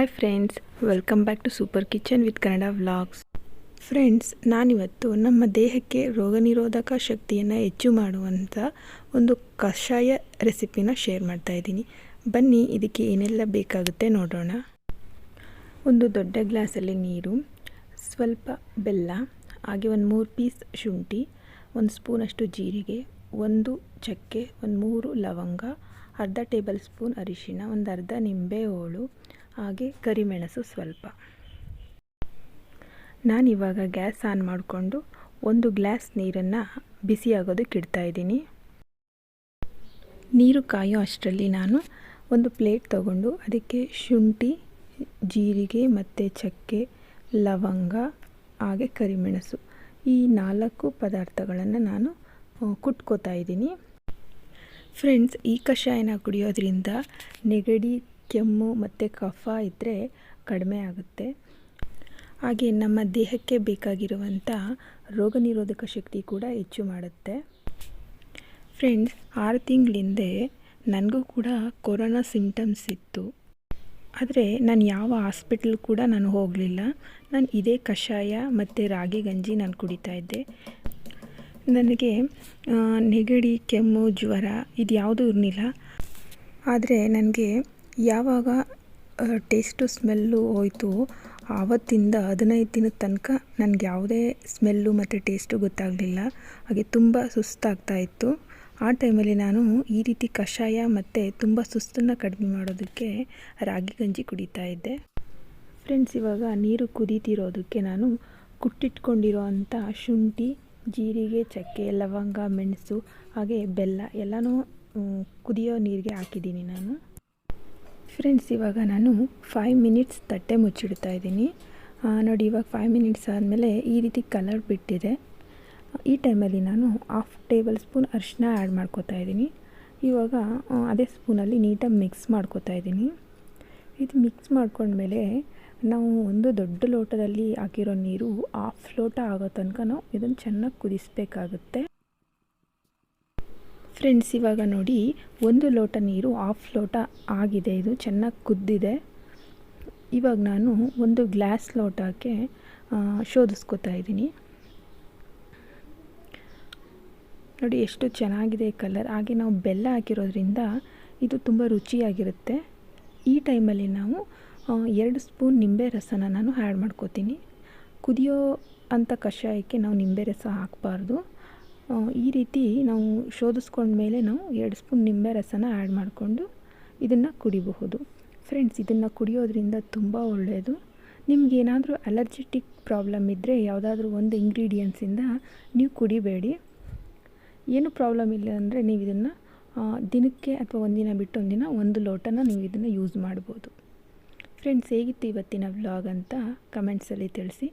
Hi friends, welcome back to super kitchen with Kannada vlogs. Friends, ನಾನಿವತ್ತು ನಮ್ಮ ದೇಹಕ್ಕೆ ರೋಗನಿರೋಧಕ ಶಕ್ತಿಯನ್ನು ಹೆಚ್ಚು ಮಾಡುವಂಥ ಒಂದು ಕಷಾಯ ರೆಸಿಪಿನ ಶೇರ್ ಮಾಡ್ತಾ ಇದ್ದೀನಿ. ಬನ್ನಿ, ಇದಕ್ಕೆ ಏನೆಲ್ಲ ಬೇಕಾಗುತ್ತೆ ನೋಡೋಣ. ಒಂದು ದೊಡ್ಡ ಗ್ಲಾಸಲ್ಲಿ ನೀರು, ಸ್ವಲ್ಪ ಬೆಲ್ಲ, ಹಾಗೆ ಒಂದು 3 ಪೀಸ್ ಶುಂಠಿ, 1 ಸ್ಪೂನಷ್ಟು ಜೀರಿಗೆ, 1 ಚಕ್ಕೆ, 3 ಲವಂಗ, ಅರ್ಧ ಟೇಬಲ್ ಸ್ಪೂನ್ ಅರಿಶಿನ, ಒಂದು ಅರ್ಧ ನಿಂಬೆ ಹೋಳು, ಹಾಗೆ ಕರಿಮೆಣಸು ಸ್ವಲ್ಪ. ನಾನಿವಾಗ ಗ್ಯಾಸ್ ಆನ್ ಮಾಡಿಕೊಂಡು 1 ಗ್ಲಾಸ್ ನೀರನ್ನು ಬಿಸಿಯಾಗೋದಕ್ಕೆ ಇಡ್ತಾಯಿದ್ದೀನಿ. ನೀರು ಕಾಯೋ ಅಷ್ಟರಲ್ಲಿ ನಾನು ಒಂದು ಪ್ಲೇಟ್ ತಗೊಂಡು ಅದಕ್ಕೆ ಶುಂಠಿ, ಜೀರಿಗೆ ಮತ್ತು ಚಕ್ಕೆ, ಲವಂಗ ಹಾಗೆ ಕರಿಮೆಣಸು ಈ 4 ಪದಾರ್ಥಗಳನ್ನು ನಾನು ಕುಟ್ಕೋತಾ ಇದ್ದೀನಿ. ಫ್ರೆಂಡ್ಸ್, ಈ ಕಷಾಯನ ಕುಡಿಯೋದ್ರಿಂದ ನೆಗಡಿ, ಕೆಮ್ಮು ಮತ್ತು ಕಫ ಇದ್ದರೆ ಕಡಿಮೆ ಆಗುತ್ತೆ. ಹಾಗೆ ನಮ್ಮ ದೇಹಕ್ಕೆ ಬೇಕಾಗಿರುವಂಥ ರೋಗನಿರೋಧಕ ಶಕ್ತಿ ಕೂಡ ಹೆಚ್ಚು ಮಾಡುತ್ತೆ. ಫ್ರೆಂಡ್ಸ್, 6 ತಿಂಗಳಿಂದೆ ನನಗೂ ಕೂಡ ಕೊರೋನಾ ಸಿಂಟಮ್ಸ್ ಇತ್ತು. ಆದರೆ ನಾನು ಯಾವ ಹಾಸ್ಪಿಟ್ಲ್ ಕೂಡ ನಾನು ಹೋಗಲಿಲ್ಲ. ನಾನು ಇದೇ ಕಷಾಯ ಮತ್ತು ರಾಗಿ ಗಂಜಿ ನಾನು ಕುಡಿತಾ ಇದ್ದೆ. ನನಗೆ ನೆಗಡಿ, ಕೆಮ್ಮು, ಜ್ವರ ಇದು ಯಾವುದೂ ಇರಲಿಲ್ಲ. ಆದರೆ ನನಗೆ ಯಾವಾಗ ಟೇಸ್ಟು ಸ್ಮೆಲ್ಲು ಹೋಯಿತು ಆವತ್ತಿಂದ 15 ದಿನದ ತನಕ ನನಗೆ ಯಾವುದೇ ಸ್ಮೆಲ್ಲು ಮತ್ತು ಟೇಸ್ಟು ಗೊತ್ತಾಗಲಿಲ್ಲ. ಹಾಗೆ ತುಂಬ ಸುಸ್ತಾಗ್ತಾ ಇತ್ತು. ಆ ಟೈಮಲ್ಲಿ ನಾನು ಈ ರೀತಿ ಕಷಾಯ ಮತ್ತು ತುಂಬ ಸುಸ್ತನ್ನು ಕಡಿಮೆ ಮಾಡೋದಕ್ಕೆ ರಾಗಿ ಗಂಜಿ ಕುಡಿತಾ ಇದ್ದೆ. ಫ್ರೆಂಡ್ಸ್, ಇವಾಗ ನೀರು ಕುದೀತಿರೋದಕ್ಕೆ ನಾನು ಕುಟ್ಟಿಟ್ಕೊಂಡಿರೋ ಅಂಥ ಶುಂಠಿ, ಜೀರಿಗೆ, ಚಕ್ಕೆ, ಲವಂಗ, ಮೆಣಸು ಹಾಗೆ ಬೆಲ್ಲ ಎಲ್ಲನೂ ಕುದಿಯೋ ನೀರಿಗೆ ಹಾಕಿದ್ದೀನಿ ನಾನು. ಫ್ರೆಂಡ್ಸ್, ಇವಾಗ ನಾನು 5 ಮಿನಿಟ್ಸ್ ತಟ್ಟೆ ಮುಚ್ಚಿಡ್ತಾ ಇದ್ದೀನಿ. ನೋಡಿ, ಇವಾಗ 5 ಮಿನಿಟ್ಸ್ ಆದಮೇಲೆ ಈ ರೀತಿ ಕಲರ್ ಬಿಟ್ಟಿದೆ. ಈ ಟೈಮಲ್ಲಿ ನಾನು 1/2 ಟೇಬಲ್ ಸ್ಪೂನ್ ಅರಿಶಿನ ಆ್ಯಡ್ ಮಾಡ್ಕೋತಾ ಇದ್ದೀನಿ. ಇವಾಗ ಅದೇ ಸ್ಪೂನಲ್ಲಿ ನೀಟಾಗಿ ಮಿಕ್ಸ್ ಮಾಡ್ಕೋತಾ ಇದ್ದೀನಿ. ಇದು ಮಿಕ್ಸ್ ಮಾಡ್ಕೊಂಡ್ಮೇಲೆ ನಾವು ಒಂದು ದೊಡ್ಡ ಲೋಟದಲ್ಲಿ ಹಾಕಿರೋ ನೀರು 1/2 ಲೋಟ ಆಗೋ ತನಕ ನಾವು ಇದನ್ನು ಚೆನ್ನಾಗಿ ಕುದಿಸ್ಬೇಕಾಗುತ್ತೆ. ಫ್ರೆಂಡ್ಸ್, ಇವಾಗ ನೋಡಿ 1 ಲೋಟ ನೀರು 1/2 ಲೋಟ ಆಗಿದೆ. ಇದು ಚೆನ್ನಾಗಿ ಕುದ್ದಿದೆ. ಇವಾಗ ನಾನು 1 ಗ್ಲಾಸ್ ಲೋಟಕ್ಕೆ ಶೋಧಿಸ್ಕೊತಾ ಇದ್ದೀನಿ. ನೋಡಿ ಎಷ್ಟು ಚೆನ್ನಾಗಿದೆ ಕಲರ್. ಹಾಗೆ ನಾವು ಬೆಲ್ಲ ಹಾಕಿರೋದ್ರಿಂದ ಇದು ತುಂಬ ರುಚಿಯಾಗಿರುತ್ತೆ. ಈ ಟೈಮಲ್ಲಿ ನಾವು 2 ಸ್ಪೂನ್ ನಿಂಬೆ ರಸನ ನಾನು ಆ್ಯಡ್ ಮಾಡ್ಕೋತೀನಿ. ಕುದಿಯೋ ಅಂಥ ಕಷಾಯಕ್ಕೆ ನಾವು ನಿಂಬೆ ರಸ ಹಾಕಬಾರ್ದು. ಈ ರೀತಿ ನಾವು ಶೋಧಿಸ್ಕೊಂಡ್ಮೇಲೆ ನಾವು 2 ಸ್ಪೂನ್ ನಿಂಬೆ ರಸನ ಆ್ಯಡ್ ಮಾಡಿಕೊಂಡು ಇದನ್ನು ಕುಡಿಬಹುದು. ಫ್ರೆಂಡ್ಸ್, ಇದನ್ನು ಕುಡಿಯೋದ್ರಿಂದ ತುಂಬ ಒಳ್ಳೆಯದು. ನಿಮಗೇನಾದರೂ ಅಲರ್ಜಿಟಿಕ್ ಪ್ರಾಬ್ಲಮ್ ಇದ್ದರೆ ಯಾವುದಾದ್ರೂ ಒಂದು ಇಂಗ್ರೀಡಿಯೆಂಟ್ಸಿಂದ ನೀವು ಕುಡಿಬೇಡಿ. ಏನು ಪ್ರಾಬ್ಲಮ್ ಇಲ್ಲ ಅಂದರೆ ನೀವು ಇದನ್ನು ದಿನಕ್ಕೆ ಅಥವಾ ಒಂದಿನ ಬಿಟ್ಟು ಒಂದಿನ 1 ಲೋಟನ ನೀವು ಇದನ್ನು ಯೂಸ್ ಮಾಡ್ಬೋದು. ಫ್ರೆಂಡ್ಸ್, ಹೇಗಿತ್ತು ಇವತ್ತಿನ ವ್ಲಾಗ್ ಅಂತ ಕಮೆಂಟ್ಸಲ್ಲಿ ತಿಳಿಸಿ.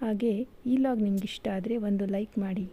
ಹಾಗೆ ಈ ವ್ಲಾಗ್ ನಿಮ್ಗೆ ಇಷ್ಟ ಆದರೆ ಒಂದು ಲೈಕ್ ಮಾಡಿ.